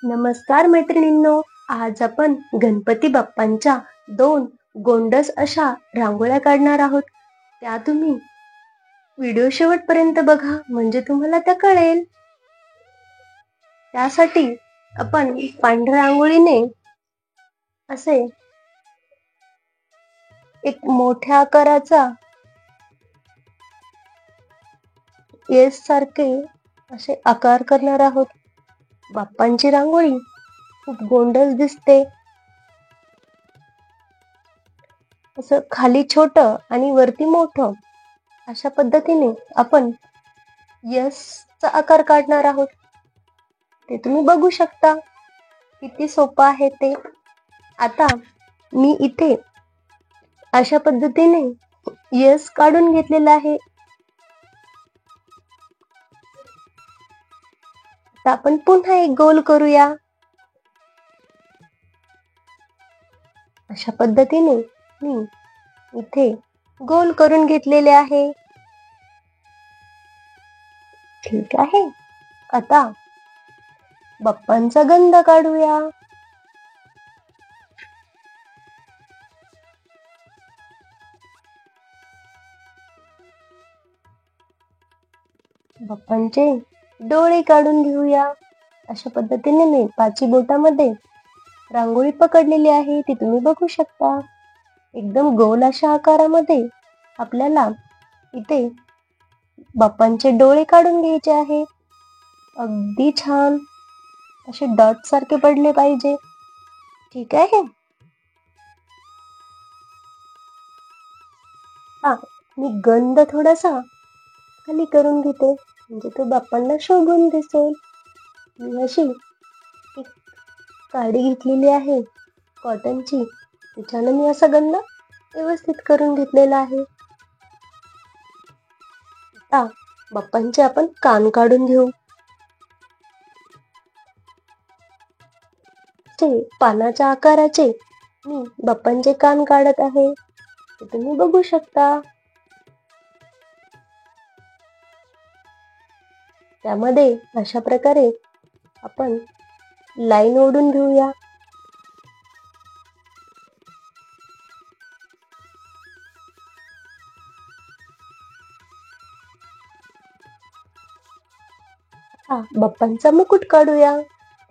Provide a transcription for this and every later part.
नमस्कार मैत्रिणींनो, आज आपण गणपती बाप्पांच्या 2 गोंडस अशा रांगोळ्या काढणार आहोत. त्या तुम्ही व्हिडिओ शेवटपर्यंत बघा म्हणजे तुम्हाला त्या कळेल. त्यासाठी आपण पांढऱ्या रांगोळीने असे एक मोठ्या आकाराचा एस सारखे असे आकार करणार आहोत. बाप्पांची रांगोळी खूप गोंडस दिसते. असं खाली छोट आणि वरती मोठं अशा पद्धतीने आपण यस चा आकार काढणार आहोत. ते तुम्ही बघू शकता किती सोपं आहे ते. आता मी इथे अशा पद्धतीने यस काढून घेतलेला आहे. आता आपण पुन्हा एक गोल करूया. अशा पद्धतीने मी इथे गोल करून घेतलेले आहे. ठीक आहे. आता बाप्पांचा गंध काढूया. बाप्पांचे डोळे काढून घेऊया. अशा पद्धतीने मी पाची बोटामध्ये रांगोळी पकडलेली आहे, ती तुम्ही बघू शकता. एकदम गोल अशा आकारामध्ये आपल्याला इथे बाप्पांचे डोळे काढून घ्यायचे आहे. अगदी छान असे डॉट सारखे पडले पाहिजे. ठीक आहे. मी गंध थोडासा खाली करून घेते म्हणजे तो बाप्पांना शोभून दिसेल. मी अशी एक काडी घेतलेली आहे कॉटनची, त्याच्यानं मी असा गंध व्यवस्थित करून घेतलेला आहे. आता बाप्पांचे आपण कान काढून घेऊ. पानाच्या आकाराचे मी बाप्पांचे कान काढत आहे, ते तुम्ही बघू शकता. त्यामध्ये अशा प्रकारे आपण लाईन ओढून घेऊया. बाप्पांचा मुकुट काढूया.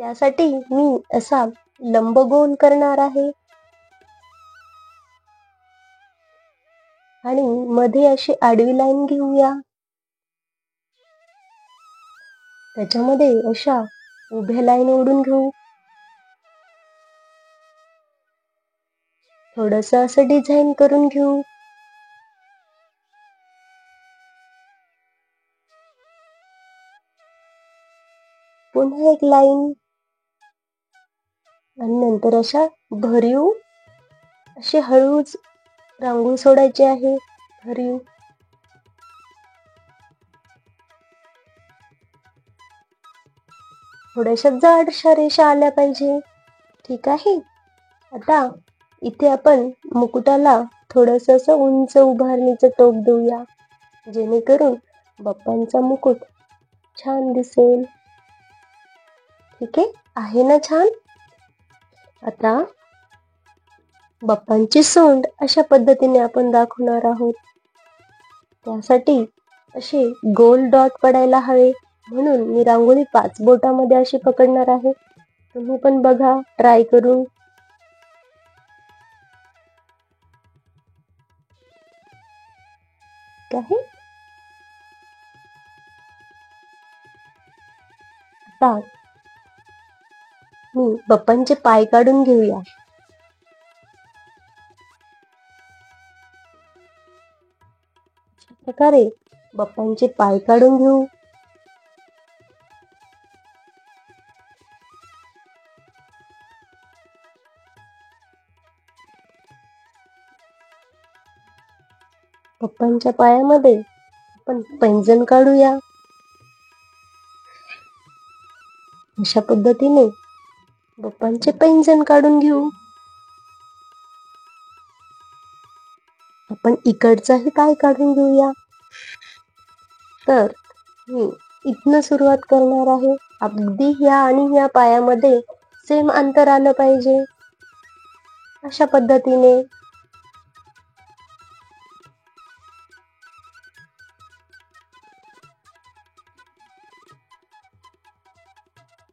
त्यासाठी मी असा लंबगोल करणार आहे आणि मध्ये अशी आडवी लाईन घेऊया. त्याच्यामध्ये अशा उभ्या लाईन ओढून घेऊ. थोडस असं डिझाईन करून घेऊ. पुन्हा एक लाईन आणि नंतर अशा भरीव अशी हळूच रांगोळी सोडायची आहे. भरीव थोड्याशा जाडशा रेषा आल्या पाहिजे. ठीक आहे. आता इथे आपण मुकुटाला थोडस असं उंच उभारणीचं टोक देऊया, जेणेकरून बाप्पांचा मुकुट छान दिसेल. ठीक आहे ना छान. आता बाप्पांची सोंड अशा पद्धतीने आपण दाखवणार आहोत. त्यासाठी असे गोल डॉट पडायला हवे, म्हणून मी रांगोळी 5 बोटामध्ये अशी पकडणार आहे. तुम्ही पण बघा ट्राय करून. आहे आता मी बाप्पांचे पाय काढून घेऊया. अशा प्रकारे बाप्पांचे पाय काढून घेऊ. बाप्पांच्या पायामध्ये आपण पैंजण काढूया. अशा पद्धतीने बाप्पांचे पैंजण काढून घेऊ. आपण इकडचाही पाय काढून घेऊया. तर मी इथनं सुरुवात करणार आहे. अगदी ह्या आणि ह्या पायामध्ये सेम अंतर आलं पाहिजे. अशा पद्धतीने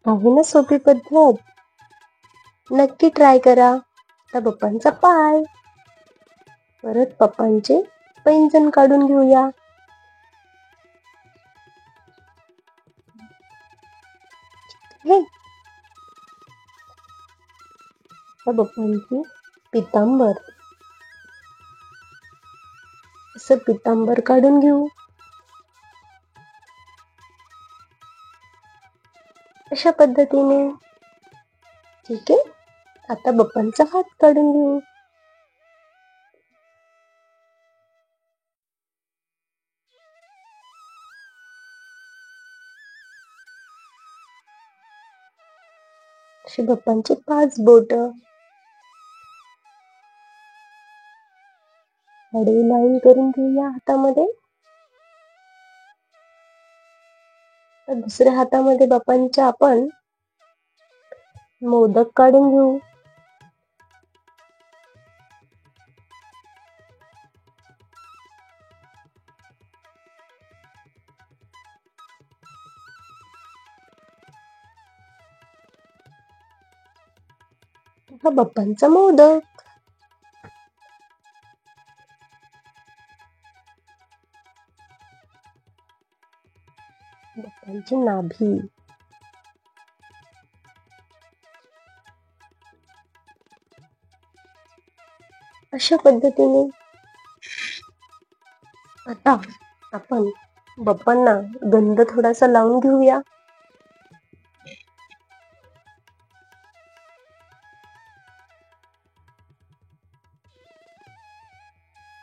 आहे ना सोपी पद्धत. नक्की ट्राय करा. आता पप्पांचा पाय, परत पप्पांचे पैंजण काढून घेऊया. पप्पांची पितांबर, असं पितांबर काढून घेऊ. अशा पद्धतीने. ठीक आहे. आता बाप्पांचा हात काढून घेऊ. अशी बाप्पांची 5 बोट, आडवी लाईन करून घेऊया हातामध्ये. दुसऱ्या हातामध्ये बाप्पांच्या आपण मोदक काढून घेऊ. हा बाप्पांचा मोदक. बाप्पांची नाभी, अशा पद्धतीने. आता आपण बाप्पांना गंध थोडासा लावून घेऊया.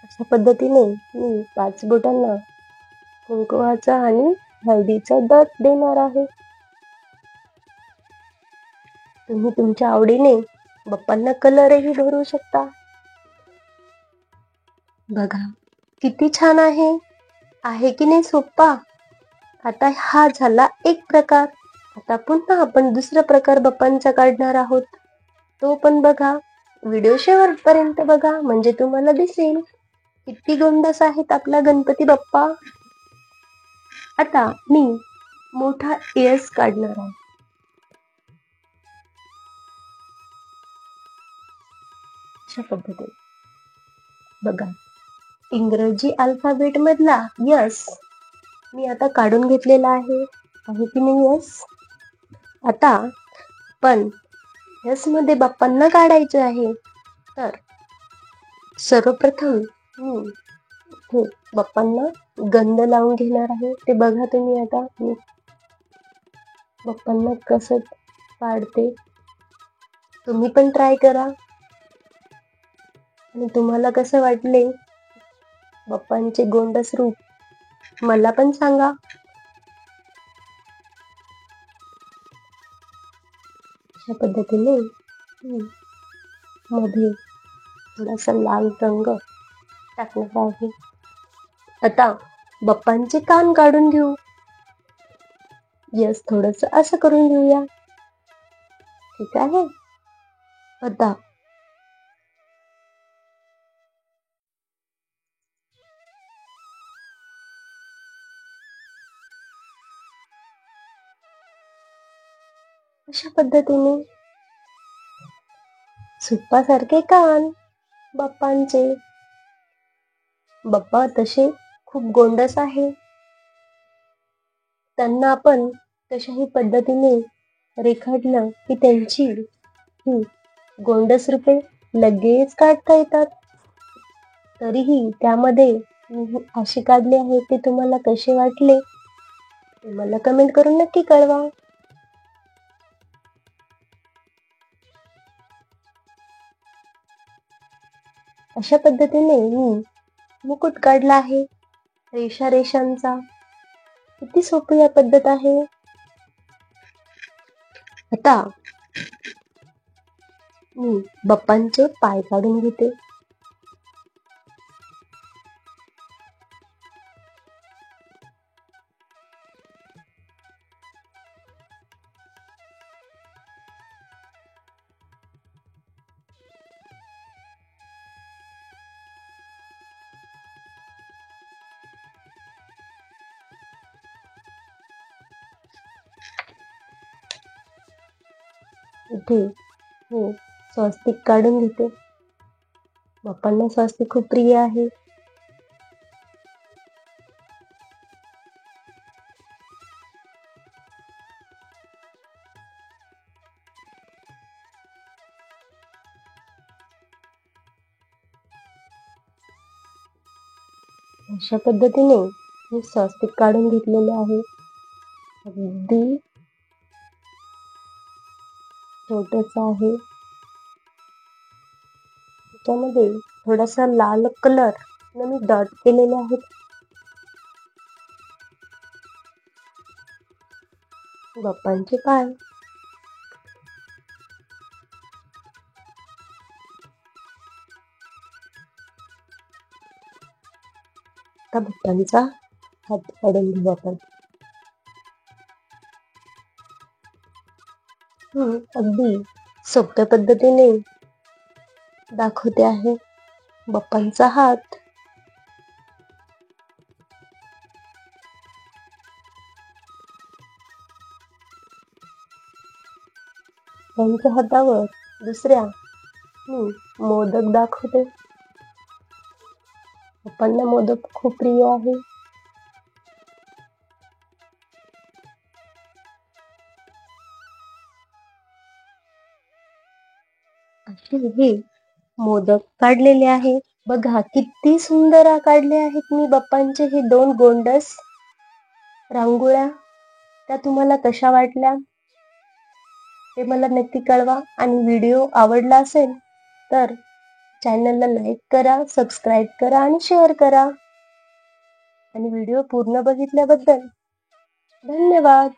अशा पद्धतीने मी 5 बोटांना कुंकुवाचा आणि हळदीचा दट देणार आहे. तुम्ही तुमच्या आवडीने बाप्पांना कलरही भरू शकता. बघा किती छान आहे की नाही सोपा. आता हा झाला एक प्रकार. आता पुन्हा आपण दुसरा प्रकार बाप्पांचा काढणार आहोत. तो पण बघा. व्हिडिओ शेवटपर्यंत बघा, म्हणजे तुम्हाला दिसेल किती गोंडस आहेत आपला गणपती बाप्पा. आता मी मोठा एस काढणार आहे. अशा पद्धतीने बघा, इंग्रजी अल्फाबेट मधला यस मी आता काढून घेतलेला आहे की नाही यस. आता पण यस मध्ये बाप्पांना काढायचं आहे. तर सर्वप्रथम मी हे बाप्पांना गंध लावून घेणार आहे. ते बघा तुम्ही. आता मी बाप्पांना कसं काढते. तुम्ही पण ट्राय करा आणि तुम्हाला कसं वाटले बाप्पांचे गोंडस रूप मला पण सांगा. अशा पद्धतीने मध्ये थोडासा लाल रंग टाकणार आहे. आता बाप्पांचे कान काढून घेऊ. यस थोडस असं करून घेऊया. ठीक आहे. आता अशा पद्धतीने सुप्पासारखे कान बाप्पांचे. बाप्पा तसे खूप गोंडस आहे. त्यांना आपण कशाही पद्धतीने रेखाटलं की त्यांची ही गोंडस रूपे लगेच काढता येतात. तरीही त्यामध्ये मी असे काढले आहे. ते तुम्हाला कसे वाटले ते मला कमेंट करून नक्की कळवा. अशा पद्धतीने मी मुकुट काढला आहे रेषांचा. किती सोपी या पद्धत आहे. आता मी बाप्पांचे पाय काढून घेते. इथे मी स्वस्तिक काढून घेते. बाप्पांना स्वस्तिक खूप प्रिय आहे. अशा पद्धतीने मी स्वस्तिक काढून घेतलेले आहे. अगदी छोटस आहे. त्याच्यामध्ये थोडासा लाल कलर मी डॉट केलेले आहेत. बाप्पांचे पाय, आता बाप्पांचा हात काढून घेऊ आपण. अगदी सोप्या पद्धतीने दाखवते आहे बाप्पांचा हात. त्यांच्या हातावर दुसऱ्या मी मोदक दाखवते. बाप्पांना मोदक खूप प्रिय आहे. असे हे मोदक काढलेले आहे. बघा किती सुंदर काढले आहेत मी बाप्पांचे हे 2 गोंडस रांगोळ्या. त्या तुम्हाला कशा वाटल्या ते मला नक्की कळवा. आणि व्हिडिओ आवडला असेल तर चॅनलला लाईक करा, सबस्क्राईब करा आणि शेअर करा. आणि व्हिडिओ पूर्ण बघितल्याबद्दल धन्यवाद.